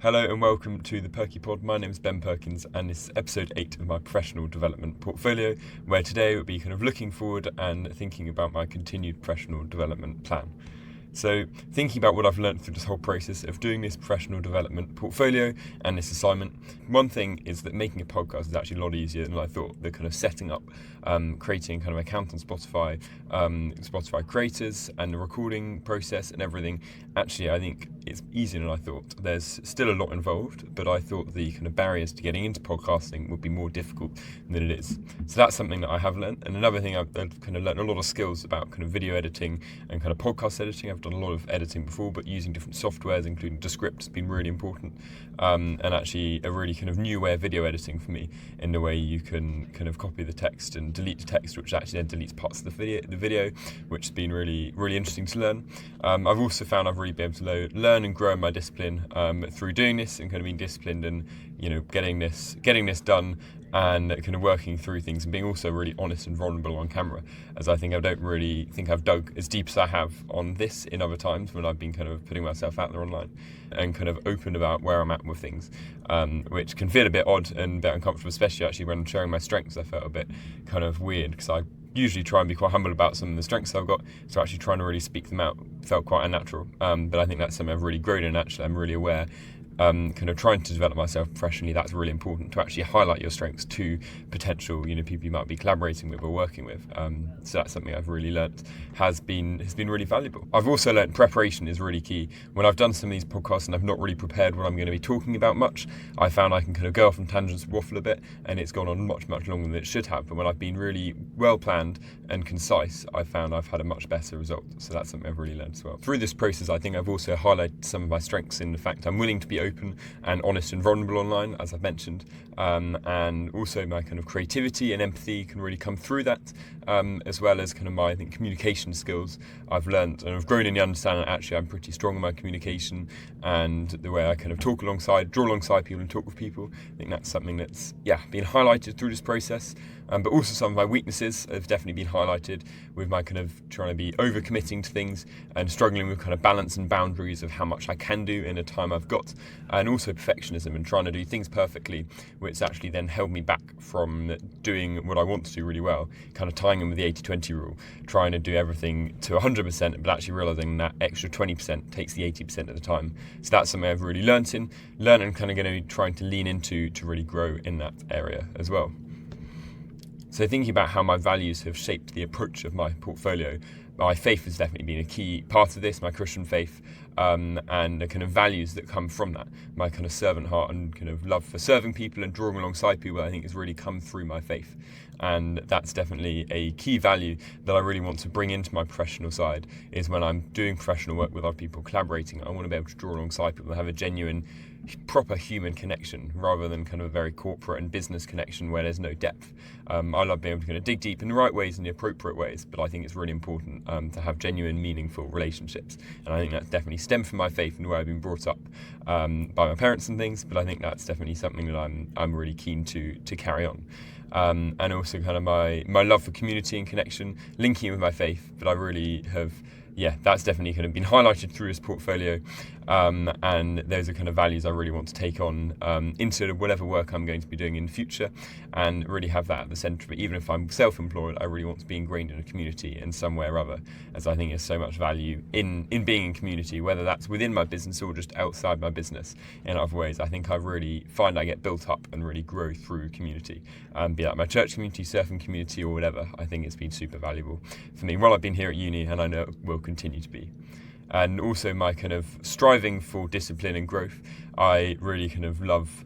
Hello and welcome to the Perky Pod. My name is Ben Perkins and this is episode 8 of my professional development portfolio, where today we'll be kind of looking forward and thinking about my continued professional development plan. So thinking about what I've learned through this whole process of doing this professional development portfolio and this assignment, one thing is that making a podcast is actually a lot easier than I thought. The kind of setting up, creating kind of account on Spotify, Spotify creators and the recording process and everything, actually I think it's easier than I thought. There's still a lot involved, but I thought the kind of barriers to getting into podcasting would be more difficult than it is. So that's something that I have learned. And another thing I've kind of learned a lot of skills about kind of video editing and kind of podcast editing. I've done a lot of editing before, but using different softwares, including Descript, has been really important. And actually a really kind of new way of video editing for me, in the way you can kind of copy the text and delete the text, which actually then deletes parts of the video, which has been really, really interesting to learn. I've also found I've really been able to learn and grow in my discipline through doing this and kind of being disciplined and, you know, getting this done and kind of working through things and being also really honest and vulnerable on camera, as I think I don't really think I've dug as deep as I have on this in other times when I've been kind of putting myself out there online and kind of open about where I'm at with things, which can feel a bit odd and a bit uncomfortable, especially actually when I'm sharing my strengths. I felt a bit kind of weird because I usually try and be quite humble about some of the strengths I've got, so actually trying to really speak them out felt quite unnatural, but I think that's something I've really grown in. Actually, I'm really aware, kind of trying to develop myself professionally, that's really important to actually highlight your strengths to potential, people you might be collaborating with or working with. So that's something I've really learnt has been really valuable. I've also learnt preparation is really key. When I've done some of these podcasts and I've not really prepared what I'm going to be talking about much, I found I can kind of go off on tangents, waffle a bit, and it's gone on much longer than it should have. But when I've been really well planned and concise, I've found I've had a much better result. So that's something I've really learned as well. Through this process, I think I've also highlighted some of my strengths in the fact I'm willing to be open and honest and vulnerable online, as I've mentioned, and also my kind of creativity and empathy can really come through that, as well as kind of my, I think, communication skills I've learned and I've grown in the understanding that actually I'm pretty strong in my communication and the way I kind of draw alongside people and talk with people. I think that's something that's been highlighted through this process, but also some of my weaknesses have definitely been highlighted with my kind of trying to be overcommitting to things and struggling with kind of balance and boundaries of how much I can do in a time I've got, and also perfectionism and trying to do things perfectly, which actually then held me back from doing what I want to do really well, kind of tying in with the 80-20 rule, trying to do everything to 100%, but actually realising that extra 20% takes the 80% of the time. So that's something I've really learned and kind of going to be trying to lean into to really grow in that area as well. So thinking about how my values have shaped the approach of my portfolio, my faith has definitely been a key part of this, my Christian faith, and the kind of values that come from that. My kind of servant heart and kind of love for serving people and drawing alongside people, I think has really come through my faith. And that's definitely a key value that I really want to bring into my professional side, is when I'm doing professional work with other people, collaborating, I want to be able to draw alongside people and have a genuine, proper human connection rather than kind of a very corporate and business connection where there's no depth. I love being able to kind of dig deep in the right ways and the appropriate ways, but I think it's really important to have genuine, meaningful relationships. And I think that's definitely stemmed from my faith and the way I've been brought up by my parents and things, but I think that's definitely something that I'm really keen to carry on. And also kind of my love for community and connection, linking with my faith, but I really have, that's definitely kind of been highlighted through this portfolio, and those are kind of values I really want to take on into whatever work I'm going to be doing in the future, and really have that at the centre of it. Even if I'm self-employed, I really want to be ingrained in a community in some way or other, as I think there's so much value in being in community, whether that's within my business or just outside my business in other ways. I think I really find I get built up and really grow through community, be that my church community, surfing community or whatever. I think it's been super valuable for me while I've been here at uni, and I know it will continue to be. And also my kind of striving for discipline and growth. I really kind of love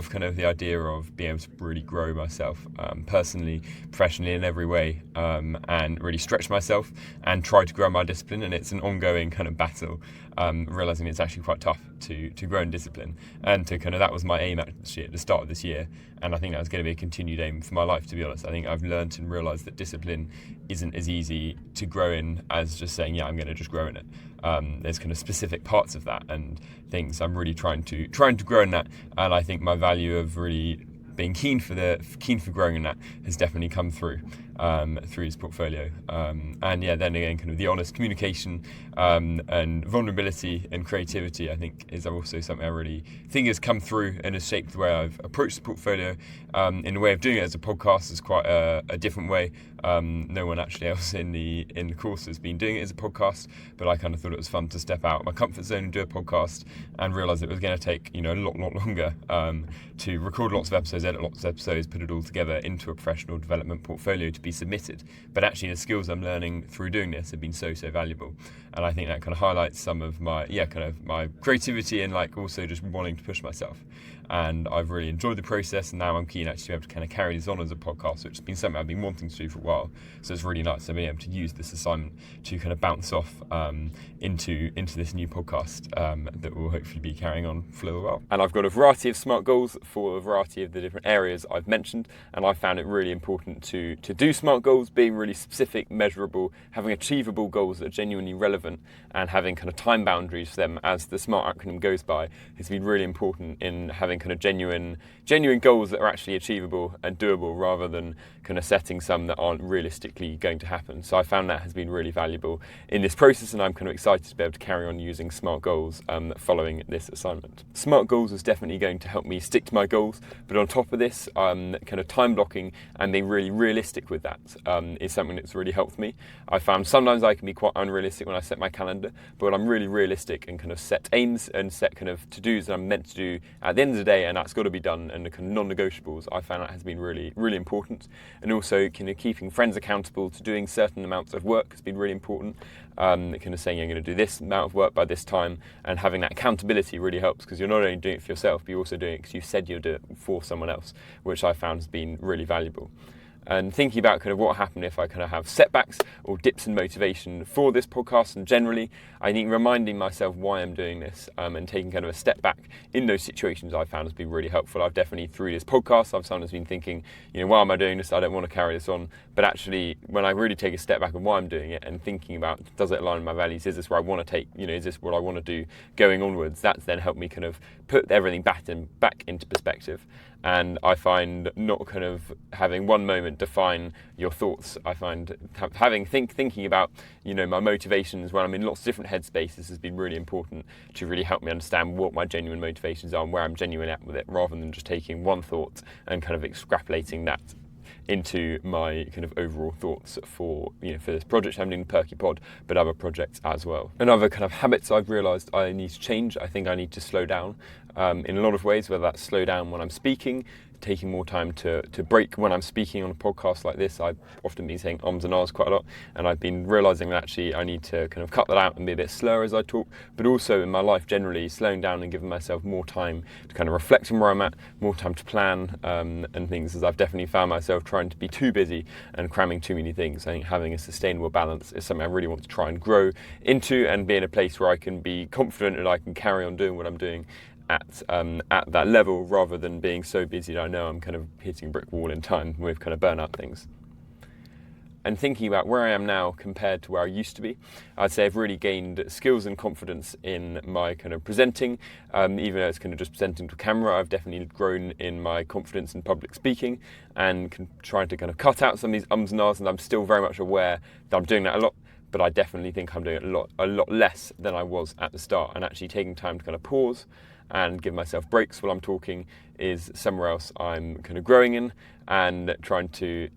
kind of the idea of being able to really grow myself personally, professionally, in every way, and really stretch myself and try to grow my discipline. And it's an ongoing kind of battle, realising it's actually quite tough to grow in discipline, and to kind of, that was my aim actually at the start of this year, and I think that's going to be a continued aim for my life, to be honest. I think I've learned and realised that discipline isn't as easy to grow in as just saying, I'm going to just grow in it. There's kind of specific parts of that and things I'm really trying to grow in that, and I think my value of really being keen for growing in that has definitely come through. through his portfolio. And yeah, then again, kind of the honest communication and vulnerability and creativity, I think, is also something I really think has come through and has shaped the way I've approached the portfolio. In a way of doing it as a podcast is quite a different way. No one actually else in the course has been doing it as a podcast, but I kind of thought it was fun to step out of my comfort zone and do a podcast, and realise it was going to take a lot longer to record lots of episodes, edit lots of episodes, put it all together into a professional development portfolio to be submitted. But actually, the skills I'm learning through doing this have been so valuable, and I think that kind of highlights some of my my creativity and also just wanting to push myself. And I've really enjoyed the process, and now I'm keen actually to be able to kind of carry this on as a podcast, which has been something I've been wanting to do for a while. So it's really nice to be able to use this assignment to kind of bounce off into this new podcast that will hopefully be carrying on for a little while. And I've got a variety of SMART goals for a variety of the different areas I've mentioned, and I found it really important to do SMART goals, being really specific, measurable, having achievable goals that are genuinely relevant, and having kind of time boundaries for them as the SMART acronym goes by has been really important in having kind of genuine goals that are actually achievable and doable, rather than kind of setting some that aren't realistically going to happen. So I found that has been really valuable in this process, and I'm kind of excited to be able to carry on using SMART goals following this assignment. SMART goals is definitely going to help me stick to my goals, but on top of this, kind of time blocking and being really realistic with that is something that's really helped me. I found sometimes I can be quite unrealistic when I set my calendar, but when I'm really realistic and kind of set aims and set kind of to-dos that I'm meant to do at the end of the day, and that's got to be done, and the kind of non-negotiables, I found that has been really important. And also kind of keeping friends accountable to doing certain amounts of work has been really important. Kind of saying you're going to do this amount of work by this time, and having that accountability really helps, because you're not only doing it for yourself, but you're also doing it because you said you'll do it for someone else, which I found has been really valuable. And thinking about kind of what happened if I kind of have setbacks or dips in motivation for this podcast, and generally, I think reminding myself why I'm doing this and taking kind of a step back in those situations I found has been really helpful. I've definitely, through this podcast, I've sometimes been thinking, why am I doing this? I don't want to carry this on. But actually, when I really take a step back on why I'm doing it and thinking about, does it align with my values? Is this where I want to take, is this what I want to do going onwards? That's then helped me kind of put everything back into perspective. And I find not kind of having one moment define your thoughts. I find thinking about my motivations when I'm in lots of different headspaces has been really important to really help me understand what my genuine motivations are and where I'm genuine at with it, rather than just taking one thought and kind of extrapolating that into my kind of overall thoughts for this project I'm doing, Perky Pod, but other projects as well. And other kind of habits I've realised I need to change. I think I need to slow down in a lot of ways, whether that's slow down when I'm speaking, taking more time to break when I'm speaking on a podcast like this. I've often been saying ums and ahs quite a lot, and I've been realising that actually I need to kind of cut that out and be a bit slower as I talk, but also in my life generally, slowing down and giving myself more time to kind of reflect on where I'm at, more time to plan and things, as I've definitely found myself trying to be too busy and cramming too many things. I think having a sustainable balance is something I really want to try and grow into, and be in a place where I can be confident and I can carry on doing what I'm doing at that level, rather than being so busy that I know I'm kind of hitting a brick wall in time with kind of burnout things. And thinking about where I am now compared to where I used to be, I'd say I've really gained skills and confidence in my kind of presenting. Even though it's kind of just presenting to camera, I've definitely grown in my confidence in public speaking, and trying to kind of cut out some of these ums and ahs, and I'm still very much aware that I'm doing that a lot, but I definitely think I'm doing it a lot less than I was at the start. And actually taking time to kind of pause and give myself breaks while I'm talking is somewhere else I'm kind of growing in, and trying to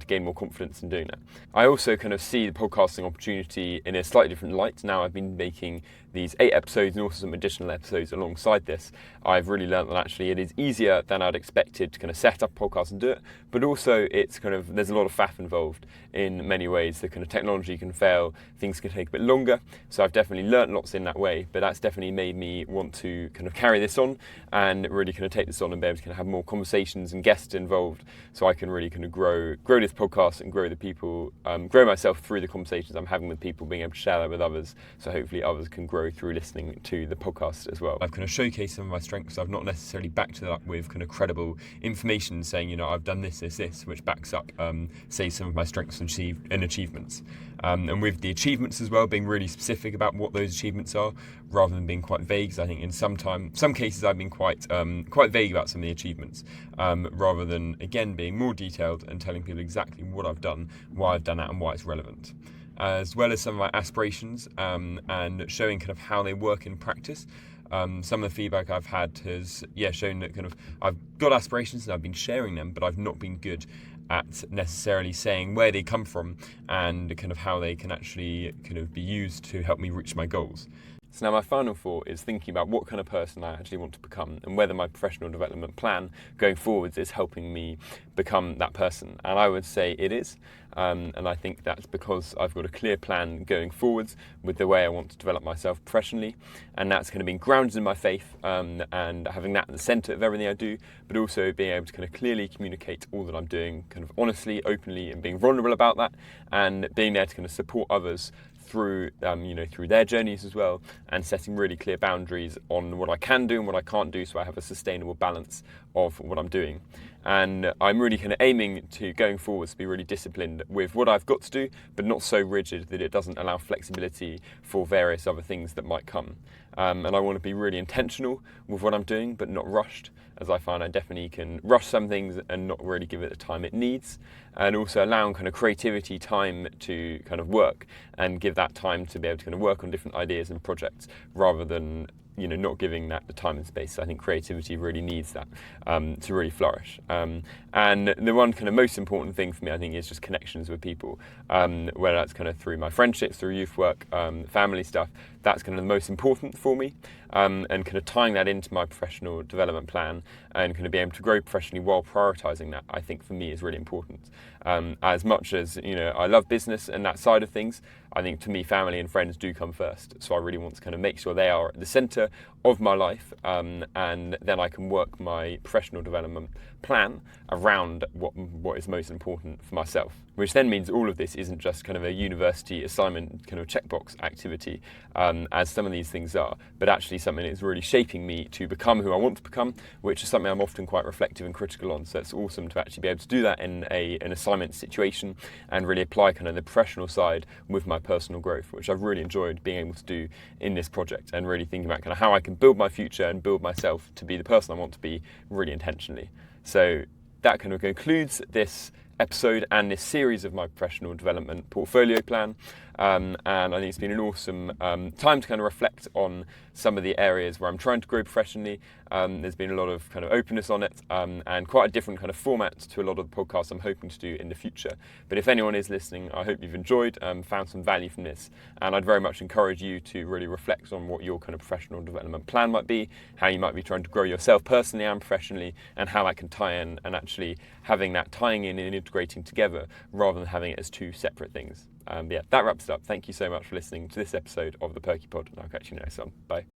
gain more confidence in doing that. I also kind of see the podcasting opportunity in a slightly different light. Now I've been making these 8 episodes and also some additional episodes alongside this. I've really learned that actually it is easier than I'd expected to kind of set up a podcast and do it, but also it's kind of, there's a lot of faff involved in many ways. The kind of technology can fail, things can take a bit longer. So I've definitely learned lots in that way, but that's definitely made me want to kind of carry this on and really kind of take this on and be able to kind of have more conversations and guests involved, so I can really kind of grow this podcast and grow the people, grow myself through the conversations I'm having with people, being able to share that with others, so hopefully others can grow through listening to the podcast as well. I've kind of showcased some of my strengths. I've not necessarily backed it up with kind of credible information saying, I've done this, which backs up, say, some of my strengths and achievements. And with the achievements as well, being really specific about what those achievements are, rather than being quite vague. So I think in some cases I've been quite vague about some of the achievements, rather than, again, being more detailed and telling people exactly what I've done, why I've done it, and why it's relevant. As well as some of my aspirations, and showing kind of how they work in practice. Some of the feedback I've had has shown that kind of I've got aspirations and I've been sharing them, but I've not been good at necessarily saying where they come from and kind of how they can actually kind of be used to help me reach my goals. So now my final thought is thinking about what kind of person I actually want to become and whether my professional development plan going forwards is helping me become that person. And I would say it is. And I think that's because I've got a clear plan going forwards with the way I want to develop myself professionally. And that's going to be grounded in my faith, and having that at the centre of everything I do, but also being able to kind of clearly communicate all that I'm doing kind of honestly, openly, and being vulnerable about that, and being there to kind of support others through through their journeys as well, and setting really clear boundaries on what I can do and what I can't do, so I have a sustainable balance of what I'm doing. And I'm really kind of aiming to, going forwards, to be really disciplined with what I've got to do, but not so rigid that it doesn't allow flexibility for various other things that might come. And I want to be really intentional with what I'm doing, but not rushed, as I find I definitely can rush some things and not really give it the time it needs. And also allowing kind of creativity time to kind of work, and give that time to be able to kind of work on different ideas and projects, rather than not giving that the time and space. So I think creativity really needs that to really flourish. And the one kind of most important thing for me, I think, is just connections with people, whether that's kind of through my friendships, through youth work, family stuff. That's kind of the most important for me, and kind of tying that into my professional development plan and kind of being able to grow professionally while prioritising that, I think for me is really important. As much as I love business and that side of things, I think to me family and friends do come first. So I really want to kind of make sure they are at the centre of my life, and then I can work my professional development plan around what is most important for myself. Which then means all of this isn't just kind of a university assignment kind of checkbox activity, as some of these things are, but actually something that is really shaping me to become who I want to become, which is something I'm often quite reflective and critical on. So it's awesome to actually be able to do that in an assignment situation and really apply kind of the professional side with my personal growth, which I've really enjoyed being able to do in this project, and really thinking about kind of how I can build my future and build myself to be the person I want to be really intentionally. So that kind of concludes this episode and this series of my professional development portfolio plan. And I think it's been an awesome time to kind of reflect on some of the areas where I'm trying to grow professionally. There's been a lot of kind of openness on it, and quite a different kind of format to a lot of the podcasts I'm hoping to do in the future. But if anyone is listening, I hope you've enjoyed, found some value from this. And I'd very much encourage you to really reflect on what your kind of professional development plan might be, how you might be trying to grow yourself personally and professionally, and how that can tie in, and actually having that tying in and integrating together rather than having it as two separate things. That wraps it up. Thank you so much for listening to this episode of the Perky Pod, and I'll catch you next one. Bye.